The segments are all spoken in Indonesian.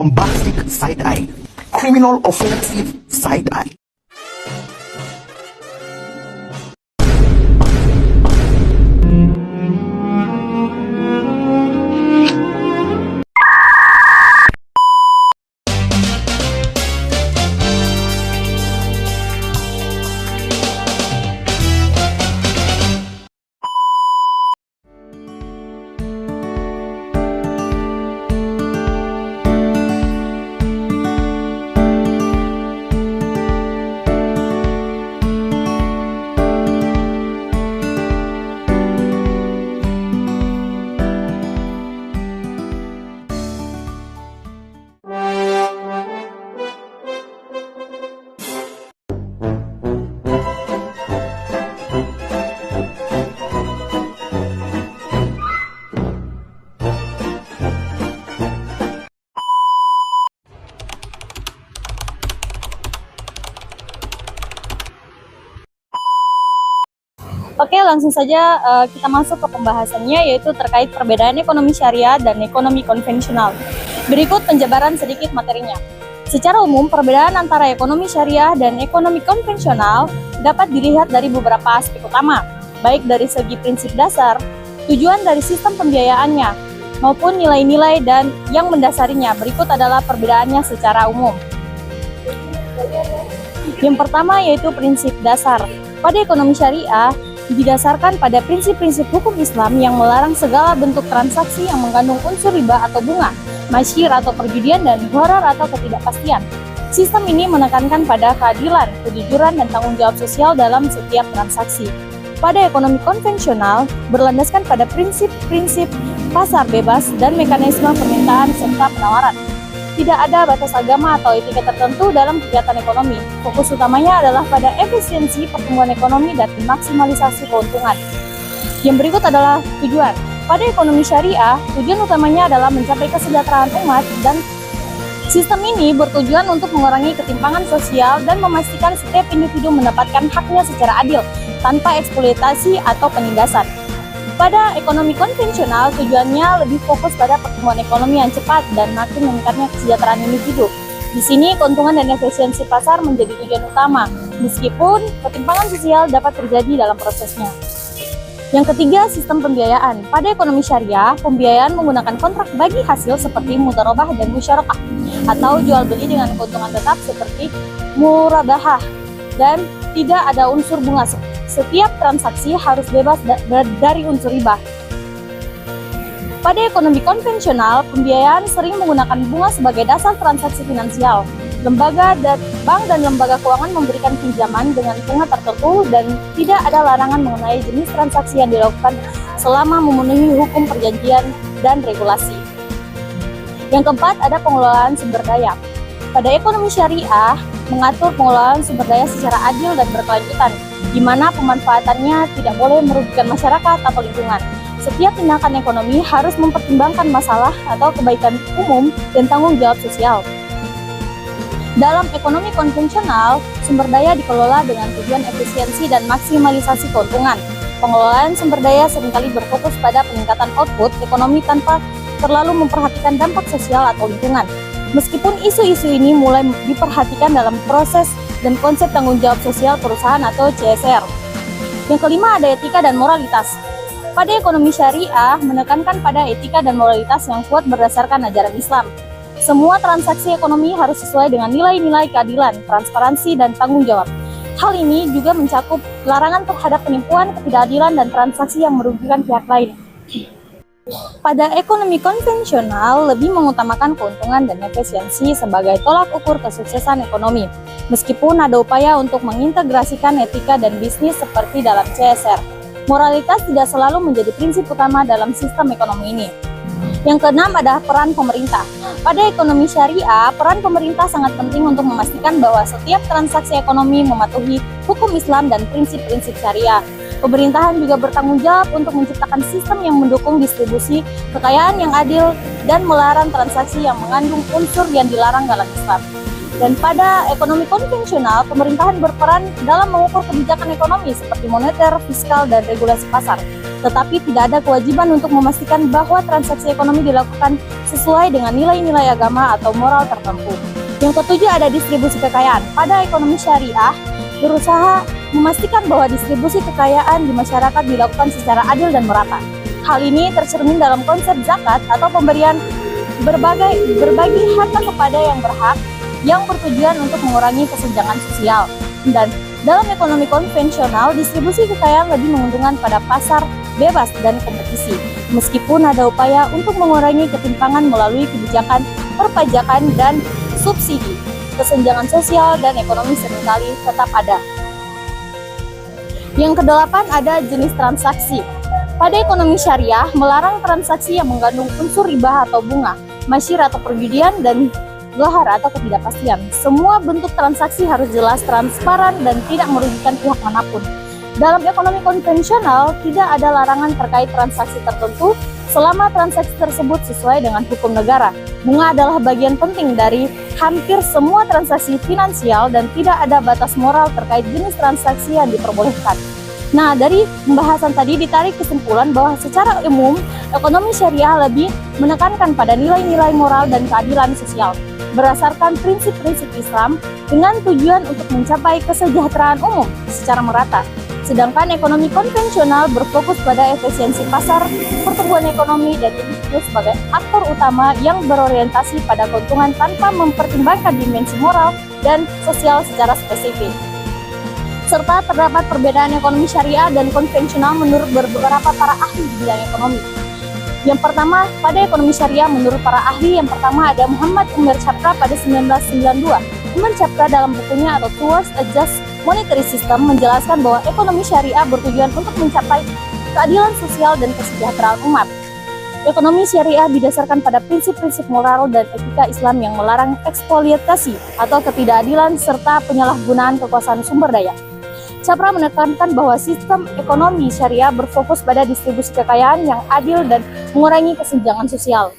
bombastic side eye, criminal offensive side eye. Oke, langsung saja kita masuk ke pembahasannya, yaitu terkait perbedaan ekonomi syariah dan ekonomi konvensional. Berikut penjabaran sedikit materinya. Secara umum, perbedaan antara ekonomi syariah dan ekonomi konvensional dapat dilihat dari beberapa aspek utama, baik dari segi prinsip dasar, tujuan dari sistem pembiayaannya, maupun nilai-nilai dan yang mendasarinya. Berikut adalah perbedaannya secara umum. Yang pertama yaitu prinsip dasar. Pada ekonomi syariah, didasarkan pada prinsip-prinsip hukum Islam yang melarang segala bentuk transaksi yang mengandung unsur riba atau bunga, masyir atau perjudian, dan gharar atau ketidakpastian. Sistem ini menekankan pada keadilan, kejujuran, dan tanggung jawab sosial dalam setiap transaksi. Pada ekonomi konvensional, berlandaskan pada prinsip-prinsip pasar bebas dan mekanisme permintaan serta penawaran. Tidak ada batas agama atau etika tertentu dalam kegiatan ekonomi. Fokus utamanya adalah pada efisiensi pertumbuhan ekonomi dan maksimalisasi keuntungan. Yang berikut adalah tujuan. Pada ekonomi syariah, tujuan utamanya adalah mencapai kesejahteraan umat, dan sistem ini bertujuan untuk mengurangi ketimpangan sosial dan memastikan setiap individu mendapatkan haknya secara adil, tanpa eksploitasi atau penindasan. Pada ekonomi konvensional, tujuannya lebih fokus pada pertumbuhan ekonomi yang cepat dan makin meningkatnya kesejahteraan individu. Di sini, keuntungan dan efisiensi pasar menjadi tujuan utama, meskipun ketimpangan sosial dapat terjadi dalam prosesnya. Yang ketiga, sistem pembiayaan. Pada ekonomi syariah, pembiayaan menggunakan kontrak bagi hasil seperti mudharabah dan musyarakah, atau jual beli dengan keuntungan tetap seperti murabahah, dan tidak ada unsur bunga. Setiap transaksi harus bebas dari unsur riba. Pada ekonomi konvensional, pembiayaan sering menggunakan bunga sebagai dasar transaksi finansial. Lembaga bank dan lembaga keuangan memberikan pinjaman dengan bunga tertentu, dan tidak ada larangan mengenai jenis transaksi yang dilakukan selama memenuhi hukum perjanjian dan regulasi. Yang keempat, ada pengelolaan sumber daya. Pada ekonomi syariah, mengatur pengelolaan sumber daya secara adil dan berkelanjutan, di mana pemanfaatannya tidak boleh merugikan masyarakat atau lingkungan. Setiap tindakan ekonomi harus mempertimbangkan masalah atau kebaikan umum dan tanggung jawab sosial. Dalam ekonomi konvensional, sumber daya dikelola dengan tujuan efisiensi dan maksimalisasi keuntungan. Pengelolaan sumber daya seringkali berfokus pada peningkatan output ekonomi tanpa terlalu memperhatikan dampak sosial atau lingkungan. Meskipun isu-isu ini mulai diperhatikan dalam proses dan konsep tanggung jawab sosial perusahaan atau CSR. Yang kelima, ada etika dan moralitas. Pada ekonomi syariah, menekankan pada etika dan moralitas yang kuat berdasarkan ajaran Islam. Semua transaksi ekonomi harus sesuai dengan nilai-nilai keadilan, transparansi, dan tanggung jawab. Hal ini juga mencakup larangan terhadap penipuan, ketidakadilan, dan transaksi yang merugikan pihak lain. Pada ekonomi konvensional, lebih mengutamakan keuntungan dan efisiensi sebagai tolak ukur kesuksesan ekonomi, meskipun ada upaya untuk mengintegrasikan etika dan bisnis seperti dalam CSR. Moralitas tidak selalu menjadi prinsip utama dalam sistem ekonomi ini. Yang keenam, ada peran pemerintah. Pada ekonomi syariah, peran pemerintah sangat penting untuk memastikan bahwa setiap transaksi ekonomi mematuhi hukum Islam dan prinsip-prinsip syariah. Pemerintahan juga bertanggung jawab untuk menciptakan sistem yang mendukung distribusi kekayaan yang adil dan melarang transaksi yang mengandung unsur yang dilarang dalam Islam. Dan pada ekonomi konvensional, pemerintahan berperan dalam mengukur kebijakan ekonomi seperti moneter, fiskal, dan regulasi pasar. tetapi tidak ada kewajiban untuk memastikan bahwa transaksi ekonomi dilakukan sesuai dengan nilai-nilai agama atau moral tertentu. Yang ketujuh ada distribusi kekayaan. Pada ekonomi syariah, berusaha memastikan bahwa distribusi kekayaan di masyarakat dilakukan secara adil dan merata. Hal ini tercermin dalam konsep zakat atau pemberian berbagi harta kepada yang berhak, yang bertujuan untuk mengurangi kesenjangan sosial. Dan dalam ekonomi konvensional, distribusi kekayaan lebih menguntungkan pada pasar bebas dan kompetisi, meskipun ada upaya untuk mengurangi ketimpangan melalui kebijakan perpajakan dan subsidi. Kesenjangan sosial dan ekonomi seringkali tetap ada. Yang kedelapan ada jenis transaksi. Pada ekonomi syariah, melarang transaksi yang mengandung unsur riba atau bunga, masyir atau perjudian, dan ghahar atau ketidakpastian. Semua bentuk transaksi harus jelas, transparan, dan tidak merugikan pihak manapun. Dalam ekonomi konvensional, tidak ada larangan terkait transaksi tertentu selama transaksi tersebut sesuai dengan hukum negara. Bunga adalah bagian penting dari hampir semua transaksi finansial dan tidak ada batas moral terkait jenis transaksi yang diperbolehkan. Nah, dari pembahasan tadi ditarik kesimpulan bahwa secara umum, ekonomi syariah lebih menekankan pada nilai-nilai moral dan keadilan sosial berdasarkan prinsip-prinsip Islam dengan tujuan untuk mencapai kesejahteraan umum secara merata. Sedangkan ekonomi konvensional berfokus pada efisiensi pasar, pertumbuhan ekonomi, dan individu sebagai aktor utama yang berorientasi pada keuntungan tanpa mempertimbangkan dimensi moral dan sosial secara spesifik. Serta terdapat perbedaan ekonomi syariah dan konvensional menurut beberapa para ahli di bidang ekonomi. Yang pertama, pada ekonomi syariah menurut para ahli, yang pertama ada Muhammad Umar Chapra pada 1992. Umar Chapra dalam bukunya atau Towards a Just Monetary System menjelaskan bahwa ekonomi syariah bertujuan untuk mencapai keadilan sosial dan kesejahteraan umat. Ekonomi syariah didasarkan pada prinsip-prinsip moral dan etika Islam yang melarang eksploitasi atau ketidakadilan serta penyalahgunaan kekuasaan sumber daya. Chapra menekankan bahwa sistem ekonomi syariah berfokus pada distribusi kekayaan yang adil dan mengurangi kesenjangan sosial.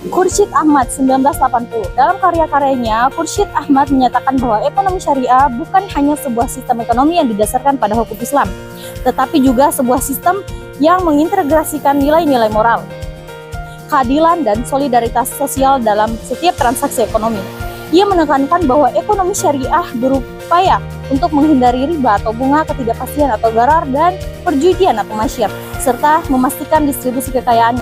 Khurshid Ahmad 1980. Dalam karya-karyanya, Khurshid Ahmad menyatakan bahwa ekonomi syariah bukan hanya sebuah sistem ekonomi yang didasarkan pada hukum Islam, tetapi juga sebuah sistem yang mengintegrasikan nilai-nilai moral, keadilan, dan solidaritas sosial dalam setiap transaksi ekonomi. Ia menekankan bahwa ekonomi syariah berupaya untuk menghindari riba atau bunga, ketidakpastian atau gharar, dan perjudian atau masyir, serta memastikan distribusi kekayaan.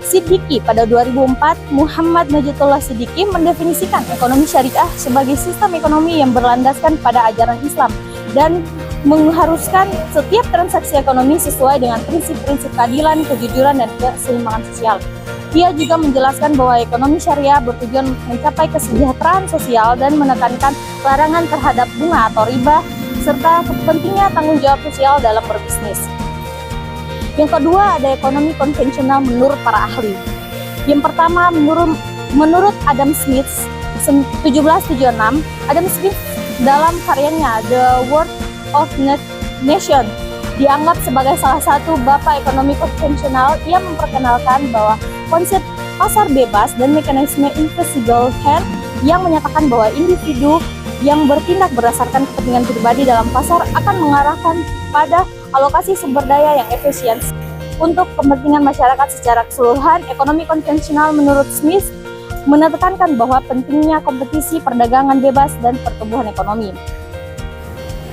Siddiqi pada 2004, Muhammad Najatullah Siddiqi mendefinisikan ekonomi syariah sebagai sistem ekonomi yang berlandaskan pada ajaran Islam dan mengharuskan setiap transaksi ekonomi sesuai dengan prinsip-prinsip keadilan, kejujuran, dan keseimbangan sosial. Ia juga menjelaskan bahwa ekonomi syariah bertujuan mencapai kesejahteraan sosial dan menekankan larangan terhadap bunga atau riba, serta pentingnya tanggung jawab sosial dalam berbisnis. Yang kedua ada ekonomi konvensional menurut para ahli. Yang pertama menurut Adam Smith 1776, Adam Smith dalam karyanya The World of Nation dianggap sebagai salah satu bapak ekonomi konvensional. Ia memperkenalkan bahwa konsep pasar bebas dan mekanisme invisible hand yang menyatakan bahwa individu yang bertindak berdasarkan kepentingan pribadi dalam pasar akan mengarahkan pada alokasi sumber daya yang efisien untuk kepentingan masyarakat secara keseluruhan. Ekonomi konvensional menurut Smith menekankan bahwa pentingnya kompetisi, perdagangan bebas, dan pertumbuhan ekonomi.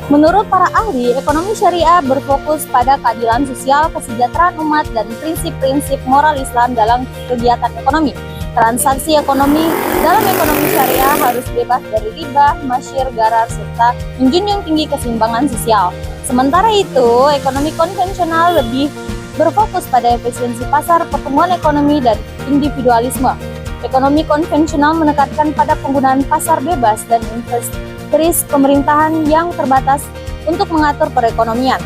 Menurut para ahli, ekonomi syariah berfokus pada keadilan sosial, kesejahteraan umat, dan prinsip-prinsip moral Islam dalam kegiatan ekonomi. Transaksi ekonomi dalam ekonomi syariah harus bebas dari riba, masyir, gharar, serta menjunjung tinggi keseimbangan sosial. Sementara itu, ekonomi konvensional lebih berfokus pada efisiensi pasar, pertumbuhan ekonomi, dan individualisme. Ekonomi konvensional menekankan pada penggunaan pasar bebas dan investasi pemerintahan yang terbatas untuk mengatur perekonomian.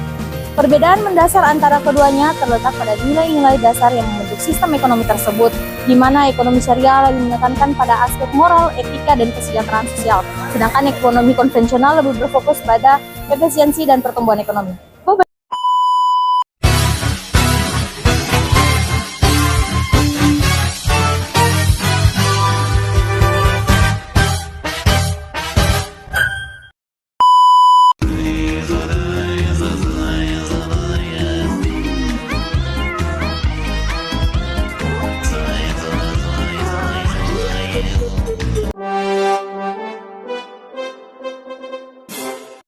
Perbedaan mendasar antara keduanya terletak pada nilai-nilai dasar yang membentuk sistem ekonomi tersebut, di mana ekonomi syariah lebih menekankan pada aspek moral, etika, dan kesejahteraan sosial, sedangkan ekonomi konvensional lebih berfokus pada efisiensi dan pertumbuhan ekonomi.